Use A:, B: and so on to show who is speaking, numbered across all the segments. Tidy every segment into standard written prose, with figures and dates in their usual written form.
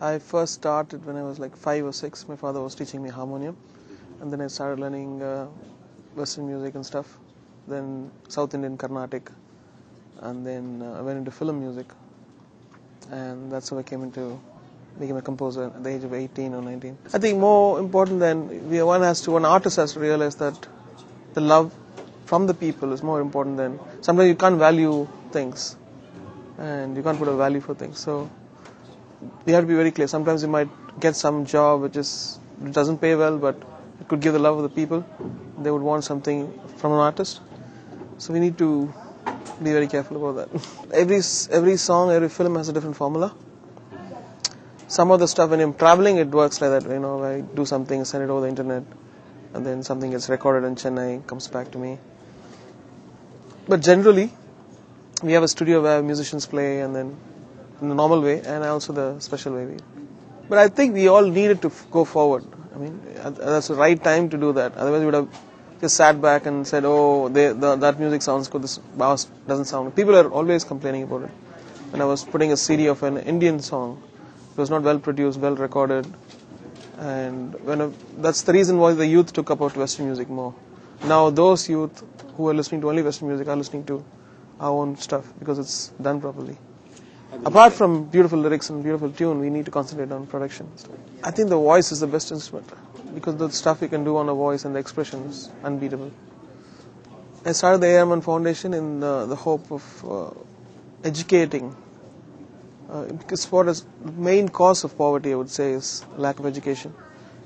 A: I first started when I was like 5 or 6. My father was teaching me harmonium, and then I started learning Western music and stuff. Then South Indian Carnatic, and then I went into film music, and that's how I came into became a composer at the age of 18 or 19. I think more important than one artist has to realize that the love from the people is more important than sometimes you can't value things and you can't put a value for things. So you have to be very clear. Sometimes you might get some job which doesn't pay well, but it could give the love of the people. They would want something from an artist. So we need to be very careful about that. Every song, every film has a different formula. Some of the stuff when I'm traveling, it works like that. I do something, send it over the internet, and then something gets recorded in Chennai, comes back to me. But generally, we have a studio where musicians play, and then in the normal way, and also the special way. But I think we all needed to go forward. That's the right time to do that. Otherwise, we would have just sat back and said, "Oh, that music sounds good. This bass doesn't sound." People are always complaining about it. When I was putting a CD of an Indian song, it was not well produced, well recorded, and that's the reason why the youth took up Western music more. Now those youth who are listening to only Western music are listening to our own stuff because it's done properly. Apart from beautiful lyrics and beautiful tune, we need to concentrate on production. I think the voice is the best instrument because the stuff you can do on a voice and the expression is unbeatable. I started the R Rahman Foundation in the hope of educating. Because the main cause of poverty, I would say, is lack of education.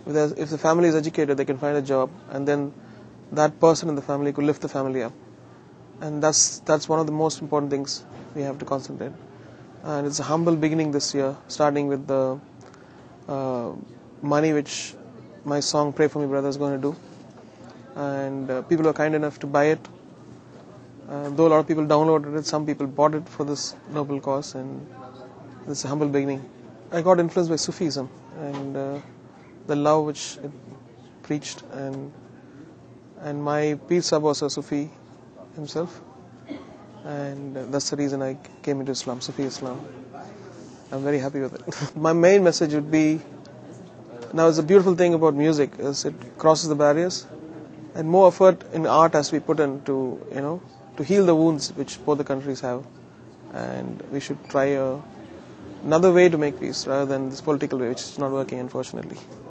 A: If the family is educated, they can find a job, and then that person in the family could lift the family up. And that's one of the most important things we have to concentrate. And it's a humble beginning this year, starting with the money which my song "Pray for Me, Brother" is going to do. And people are kind enough to buy it. Though a lot of people downloaded it, some people bought it for this noble cause, and it's a humble beginning. I got influenced by Sufism and the love which it preached, and my Peer Sahib was a Sufi himself, and that's the reason I came into Islam, Sufi Islam. I'm very happy with it. My main message would be, now it's a beautiful thing about music is it crosses the barriers, and more effort in art has to be put in to heal the wounds which both the countries have, and we should try another way to make peace rather than this political way which is not working, unfortunately.